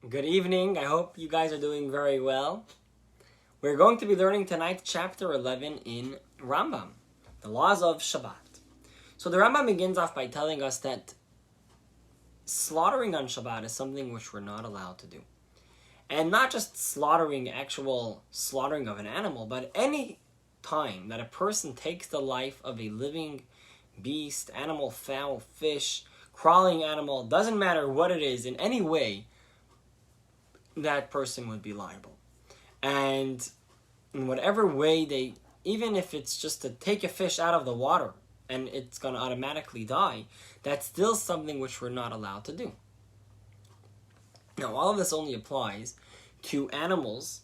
Good evening. I hope you guys are doing very well. We're going to be learning tonight chapter 11 in Rambam, the laws of Shabbat. So the Rambam begins off by telling us that slaughtering on Shabbat is something which we're not allowed to do. And not just actual slaughtering of an animal, but any time that a person takes the life of a living beast, animal, fowl, fish, crawling animal, doesn't matter what it is, in any way, that person would be liable. And in whatever way even if it's just to take a fish out of the water and it's going to automatically die, that's still something which we're not allowed to do. Now, all of this only applies to animals,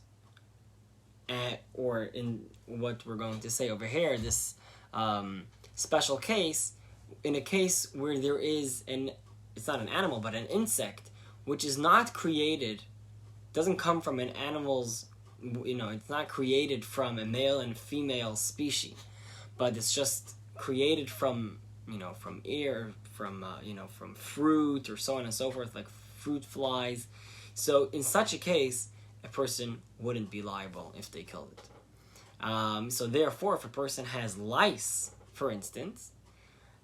or in what we're going to say over here, this special case, in a case where there is it's not an animal, but an insect, which is not created, doesn't come from an animal's, it's not created from a male and female species, but it's just created from air, from fruit, or so on and so forth, like fruit flies. So in such a case, a person wouldn't be liable if they killed it. So therefore, if a person has lice, for instance,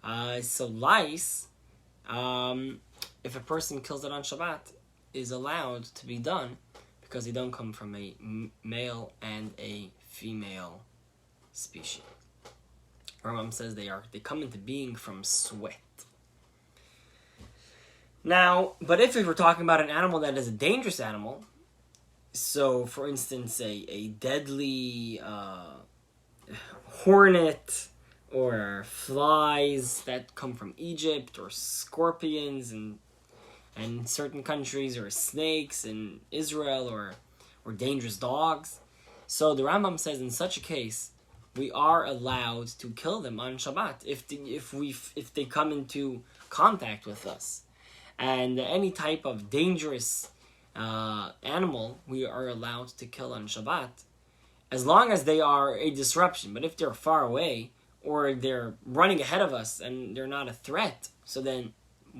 lice, if a person kills it on Shabbat, is allowed to be done because they don't come from a male and a female species. Rambam says they come into being from sweat. Now, but if we're talking about an animal that is a dangerous animal, so for instance a deadly hornet, or flies that come from Egypt, or scorpions and certain countries, or snakes in Israel, or dangerous dogs. So the Rambam says in such a case, we are allowed to kill them on Shabbat if they come into contact with us. And any type of dangerous animal, we are allowed to kill on Shabbat, as long as they are a disruption. But if they're far away, or they're running ahead of us and they're not a threat, so then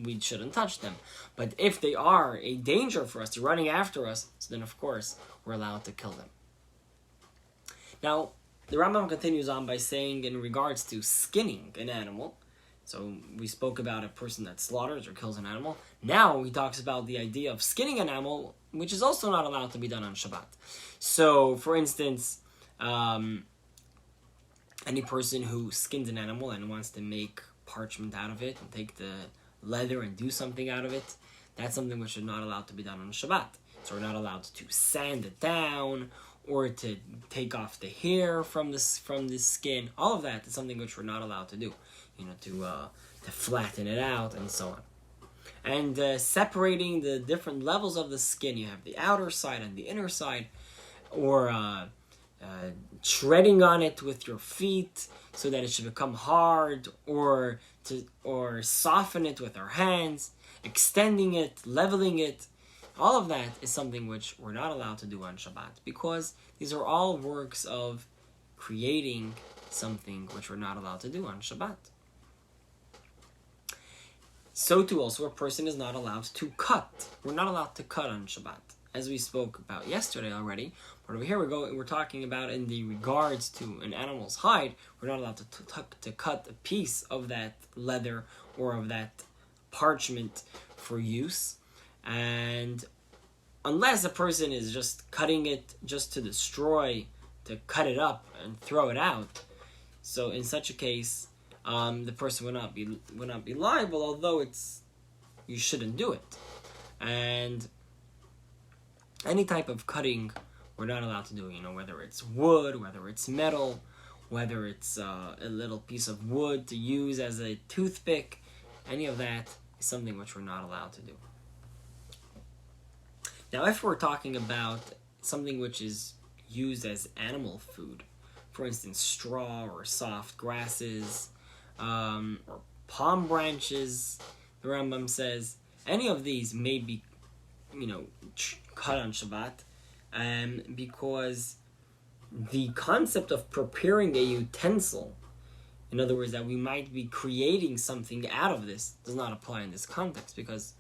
we shouldn't touch them. But if they are a danger for us, they're running after us, so then of course we're allowed to kill them. Now, the Rambam continues on by saying in regards to skinning an animal, so we spoke about a person that slaughters or kills an animal. Now he talks about the idea of skinning an animal, which is also not allowed to be done on Shabbat. So, for instance, any person who skins an animal and wants to make parchment out of it and take the leather and do something out of it, that's something which is not allowed to be done on Shabbat. So we're not allowed to sand it down, or to take off the hair from the skin. All of that is something which we're not allowed to do. To flatten it out and so on. And separating the different levels of the skin, you have the outer side and the inner side, or treading on it with your feet so that it should become hard, or soften it with our hands, extending it, leveling it. All of that is something which we're not allowed to do on Shabbat, because these are all works of creating something which we're not allowed to do on Shabbat. So too also a person is not allowed to cut. We're not allowed to cut on Shabbat, as we spoke about yesterday already. But over here we're talking about in the regards to an animal's hide, we're not allowed to cut a piece of that leather or of that parchment for use. And unless a person is just cutting it just to destroy, to cut it up and throw it out, so in such a case, the person would not be liable, although you shouldn't do it. And any type of cutting we're not allowed to do, whether it's wood, whether it's metal, whether it's a little piece of wood to use as a toothpick, any of that is something which we're not allowed to do. Now, if we're talking about something which is used as animal food, for instance, straw or soft grasses, or palm branches, the Rambam says, any of these may be, cut on Shabbat, because the concept of preparing a utensil, in other words, that we might be creating something out of this, does not apply in this context, because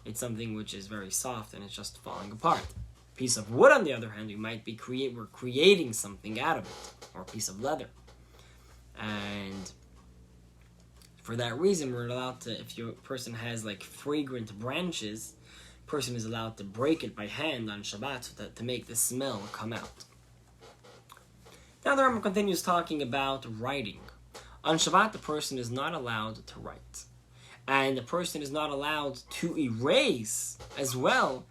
it's something which is very soft and it's just falling apart. A piece of wood, on the other hand, we're creating something out of it, or a piece of leather. And for that reason, we're allowed to, if your person has like fragrant branches, person is allowed to break it by hand on Shabbat so that to make the smell come out. Now the Rambam continues talking about writing. On Shabbat, the person is not allowed to write. And the person is not allowed to erase as well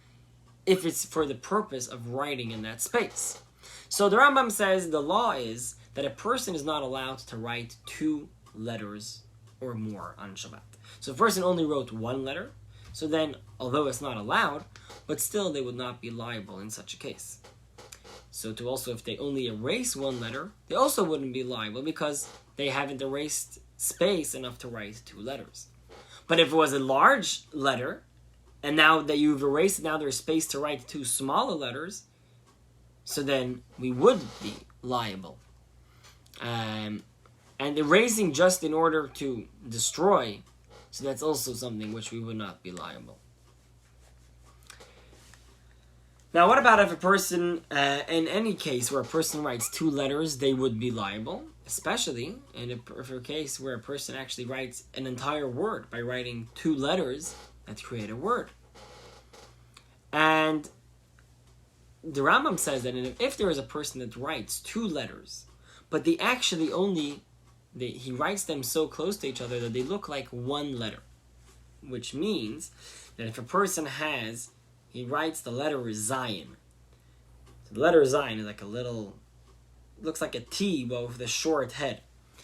if it's for the purpose of writing in that space. So the Rambam says the law is that a person is not allowed to write 2 letters or more on Shabbat. So if a person only wrote 1 letter, so then, although it's not allowed, but still they would not be liable in such a case. So to also, if they only erase 1 letter, they also wouldn't be liable because they haven't erased space enough to write 2 letters. But if it was a large letter, and now that you've erased it, now there's space to write 2 smaller letters, so then we would be liable. And erasing just in order to destroy, so that's also something which we would not be liable. Now, what about if a person, in any case where a person writes 2 letters, they would be liable, especially in a case where a person actually writes an entire word by writing 2 letters that create a word. And the Rambam says that if there is a person that writes 2 letters, but they actually he writes them so close to each other that they look like 1 letter, which means that if a person he writes the letter Zayin. So the letter Zayin is like a little, looks like a T, but with a short head.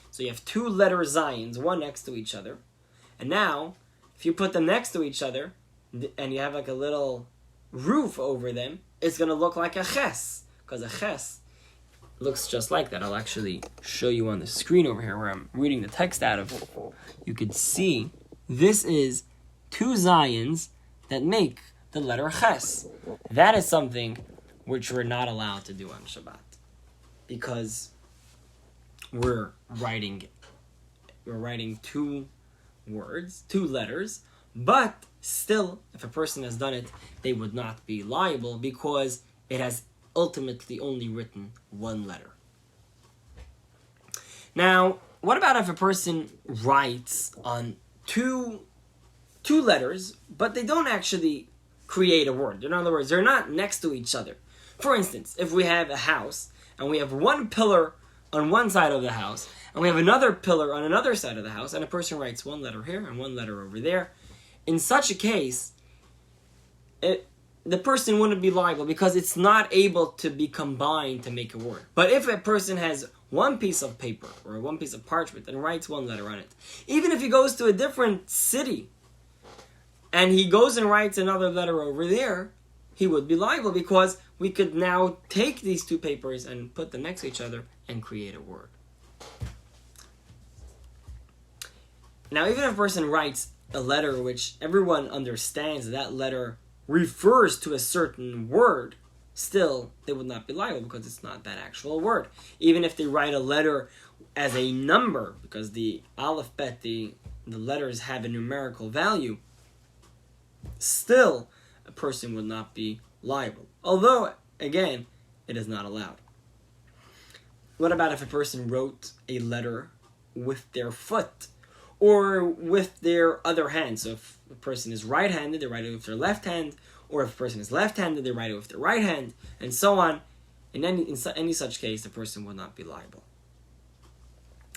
So you have 2 letter Zayins, one next to each other. And now, if you put them next to each other, and you have like a little roof over them, it's going to look like a Ches. Because a Ches looks just like that. I'll actually show you on the screen over here where I'm reading the text out of. You could see this is 2 Zayins that make the letter Ches. That is something which we're not allowed to do on Shabbat, because we're writing 2 words, 2 letters, but still, if a person has done it, they would not be liable because it has ultimately only written 1 letter. Now, what about if a person writes on two letters, but they don't actually create a word? In other words, they're not next to each other. For instance, if we have a house, and we have 1 pillar on one side of the house, and we have another pillar on another side of the house, and a person writes 1 letter here and 1 letter over there, in such a case, the person wouldn't be liable because it's not able to be combined to make a word. But if a person has 1 piece of paper or 1 piece of parchment and writes 1 letter on it, even if he goes to a different city and he goes and writes another letter over there, he would be liable because we could now take these 2 papers and put them next to each other and create a word. Now, even if a person writes a letter which everyone understands that letter refers to a certain word, still they would not be liable because it's not that actual word. Even if they write a letter as a number, because the aleph bet, the letters have a numerical value, still a person would not be liable. Although, again, it is not allowed. What about if a person wrote a letter with their foot or with their other hand? So if a person is right-handed, they write it with their left hand, or if a person is left-handed, they write it with their right hand, and so on. In any such case, the person will not be liable.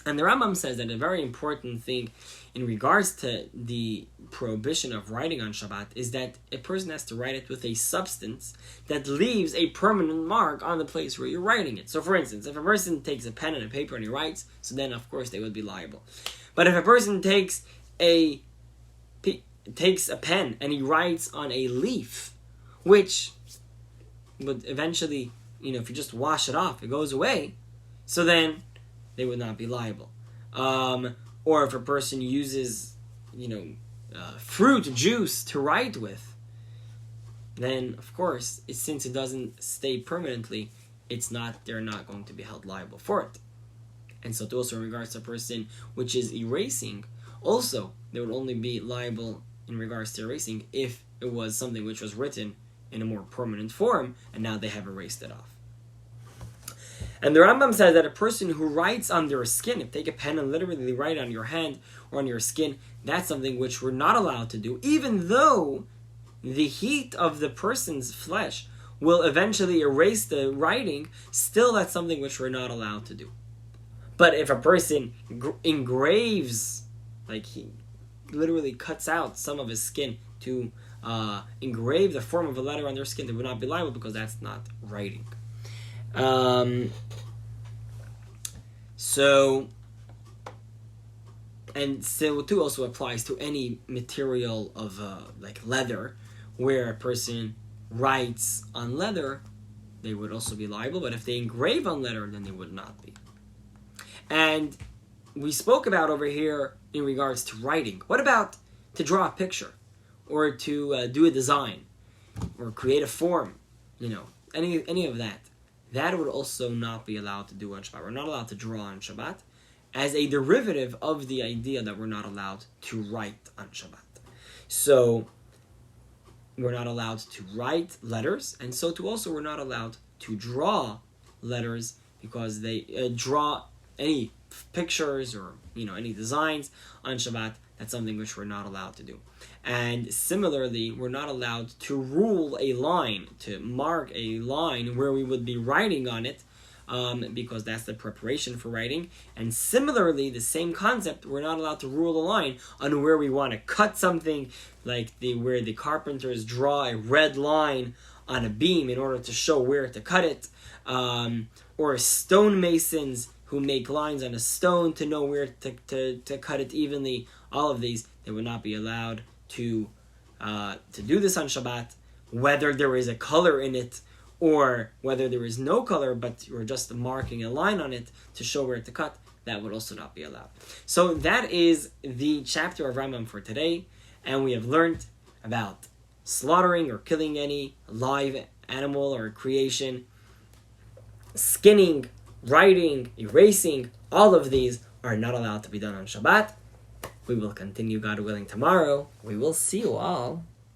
And the Rambam says that a very important thing in regards to the prohibition of writing on Shabbat is that a person has to write it with a substance that leaves a permanent mark on the place where you're writing it. So for instance, if a person takes a pen and a paper and he writes, so then of course they would be liable. But if a person takes a pen and he writes on a leaf, which would eventually, if you just wash it off, it goes away, so then they would not be liable. Or if a person uses, fruit juice to write with, then of course, since it doesn't stay permanently, they're not going to be held liable for it. And so also in regards to a person which is erasing, also they would only be liable in regards to erasing if it was something which was written in a more permanent form, and now they have erased it off. And the Rambam says that a person who writes on their skin, if they take a pen and literally write on your hand or on your skin, that's something which we're not allowed to do, even though the heat of the person's flesh will eventually erase the writing. Still, that's something which we're not allowed to do. But if a person engraves, like he literally cuts out some of his skin to engrave the form of a letter on their skin, they would not be liable, because that's not writing. So too also applies to any material of like leather, where a person writes on leather, they would also be liable. But if they engrave on leather, then they would not be. And we spoke about over here in regards to writing. What about to draw a picture, or to do a design, or create a form? Any of that. That would also not be allowed to do on Shabbat. We're not allowed to draw on Shabbat, as a derivative of the idea that we're not allowed to write on Shabbat. So we're not allowed to write letters, and so too also we're not allowed to draw letters, because they draw any pictures or any designs on Shabbat. That's something which we're not allowed to do. And similarly, we're not allowed to rule a line, to mark a line where we would be writing on it, because that's the preparation for writing. And similarly, the same concept, we're not allowed to rule a line on where we want to cut something, like where the carpenters draw a red line on a beam in order to show where to cut it, or stonemasons who make lines on a stone to know where to cut it evenly. All of these, they would not be allowed to do this on Shabbat, whether there is a color in it or whether there is no color, but you're just marking a line on it to show where to cut. That would also not be allowed. So that is the chapter of Rambam for today, and we have learned about slaughtering or killing any live animal or creation, skinning, writing, erasing. All of these are not allowed to be done on Shabbat. We will continue, God willing, tomorrow. We will see you all